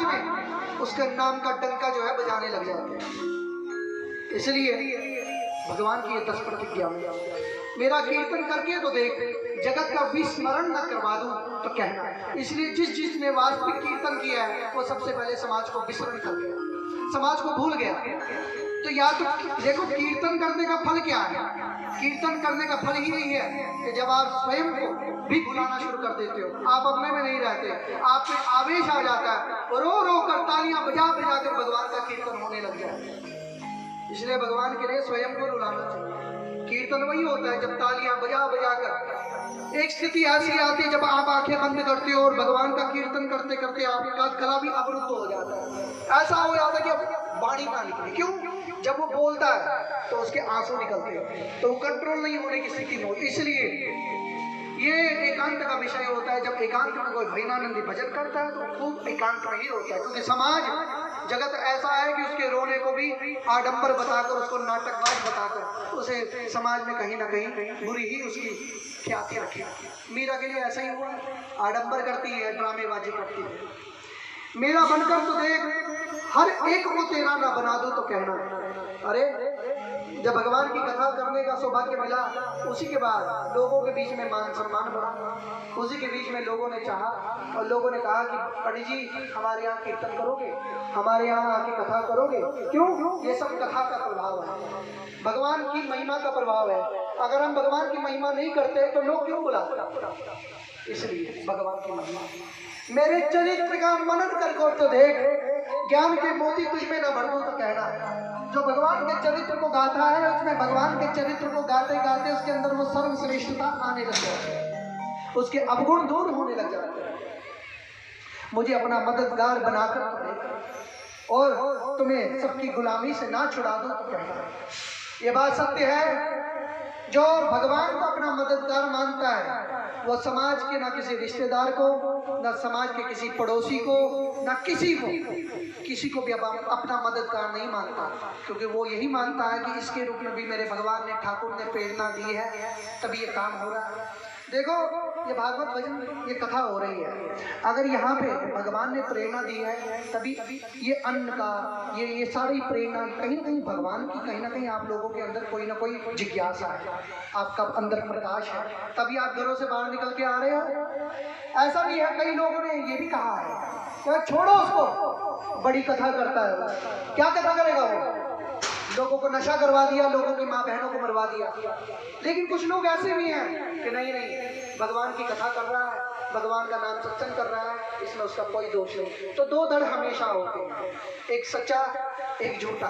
में उसके नाम का डंका जो है बजाने लग जाते हैं। इसलिए भगवान की ये 10 प्रतिज्ञा में मेरा कीर्तन करके तो देख, जगत का विस्मरण न करवा दूं तो कहना। इसलिए जिसने वास्तविक कीर्तन किया है वो सबसे पहले समाज को विस्मरण कर गया, समाज को भूल गया। तो या तो देखो, कीर्तन करने का फल क्या है? कीर्तन करने का फल ही यही है कि जब आप स्वयं को भी भुलाना शुरू कर देते हो, आप अपने में नहीं रहते, आप में आवेश आ जाता है, रो रो कर तालियां बजा बजा कर भगवान का कीर्तन होने लग जाए। इसलिए भगवान के लिए स्वयं को रुलाना चाहिए। कीर्तन वही होता है जब तालियां बजा बजा कर। एक स्थिति ऐसी आती है जब आप आंखें बंद करते हो और भगवान का कीर्तन करते करते आपका गला भी अवरुद्ध हो जाता है। ऐसा हो जाता है कि अब वाणी ना निकले। क्यों? जब वो बोलता है तो उसके आंसू निकलते हैं, तो वो कंट्रोल नहीं होने की स्थिति में हो। इसलिए ये एकांत का विषय होता है। जब एकांत में कोई भजनानंदी भजन करता है तो खूब एकांत में ही होता है, क्योंकि समाज जगत ऐसा है कि उसके रोने को भी आडंबर बताकर, उसको नाटकबाज बताकर उसे समाज में कहीं ना कहीं बुरी ही उसकी ख्याति रखी। मीरा के लिए ऐसा ही हुआ, आडंबर करती है, ड्रामेबाजी करती है। मेरा बनकर तो देख, हर एक को तेरा ना बना दो तो कहना। अरे जब भगवान की कथा करने का सौभाग्य मिला, उसी के बाद लोगों के बीच में मान सम्मान बढ़ा, उसी के बीच में लोगों ने चाहा और लोगों ने कहा कि पंडित जी हमारे यहाँ कीर्तन करोगे, हमारे यहाँ आके कथा करोगे। क्यों? ये सब कथा का प्रभाव है, भगवान की महिमा का प्रभाव है। अगर हम भगवान की महिमा नहीं करते तो लोग क्यों बुलाते? इसलिए भगवान की महिमा। मेरे चरित्र का मनन कर तो देख, ज्ञान के मोती तुझ में न भर दूं तो कहना। जो भगवान के चरित्र को गाता है, उसमें भगवान के चरित्र को गाते गाते उसके अंदर वो सर्वश्रेष्ठता आने लग जाती है, उसके अवगुण दूर होने लग जाते हैं। मुझे अपना मददगार बनाकर और तुम्हें सबकी गुलामी से ना छुड़ा दूं तो कहना। ये बात सत्य है। जो भगवान को अपना मददगार मानता है वो समाज के ना किसी रिश्तेदार को, ना समाज के किसी पड़ोसी को, ना किसी को भी अपना मददगार नहीं मानता, क्योंकि वो यही मानता है कि इसके रूप में भी मेरे भगवान ने, ठाकुर ने प्रेरणा दी है, तभी ये काम हो रहा है। देखो, ये भागवत भजन, ये कथा हो रही है, अगर यहाँ पे भगवान ने प्रेरणा दी है तभी ये अन्न का, ये सारी प्रेरणा कहीं ना कहीं भगवान की, कहीं ना कहीं आप लोगों के अंदर कोई ना कोई जिज्ञासा है, आपका अंदर प्रकाश है, तभी आप घरों से बाहर निकल के आ रहे हो। ऐसा भी है, कई लोगों ने ये भी कहा है कि छोड़ो उसको, बड़ी कथा करता है वो, क्या कथा करेगा वो? लोगों को नशा करवा दिया, लोगों की माँ बहनों को मरवा दिया। लेकिन कुछ लोग ऐसे भी हैं कि नहीं, भगवान की कथा कर रहा है, भगवान का नाम सत्संग कर रहा है, इसमें उसका कोई दोष नहीं। तो दो धड़ हमेशा होते हैं, एक सच्चा, एक झूठा।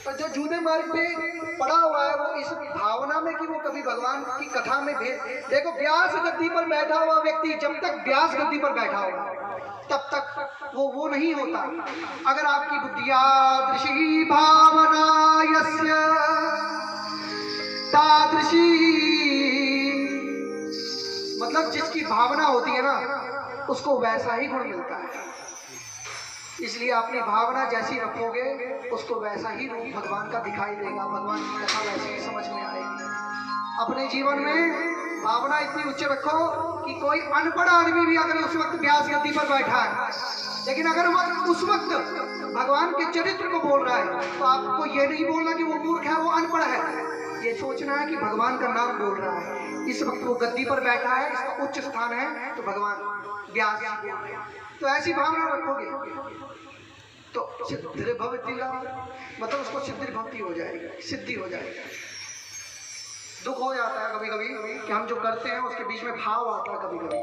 तो जो झूठे मार्ग पे पड़ा हुआ है वो इस भावना में कि वो कभी भगवान की कथा में भेद। देखो, व्यास गद्दी पर बैठा हुआ व्यक्ति जब तक व्यास गद्दी पर बैठा हुआ तब तक वो नहीं होता। अगर आपकी बुद्धियादृशी भावना यस्य तादृशी, मतलब जिसकी भावना होती है ना उसको वैसा ही गुण मिलता है। इसलिए अपनी भावना जैसी रखोगे उसको वैसा ही रूप भगवान का दिखाई देगा, भगवान की कथा वैसे ही समझ में आएगी। अपने जीवन में भावना इतनी उच्च रखो कि कोई अनपढ़ आदमी भी अगर उस वक्त व्यास गद्दी पर बैठा है, लेकिन अगर वो उस वक्त भगवान के चरित्र को बोल रहा है तो आपको ये नहीं बोलना कि वो मूर्ख है, वो अनपढ़ है। ये सोचना है कि भगवान का नाम बोल रहा है, इस वक्त वो गद्दी पर बैठा है, इसका उच्च स्थान है, तो भगवान व्यास जी बोल रहे हैं। तो ऐसी भावना रखोगे तो सिद्धि भवति, मतलब उसको सिद्धि भक्ति हो जाएगी, सिद्धि हो जाएगी। दुख हो जाता है कभी कभी कि हम जो करते हैं उसके बीच में भाव आता है कभी कभी।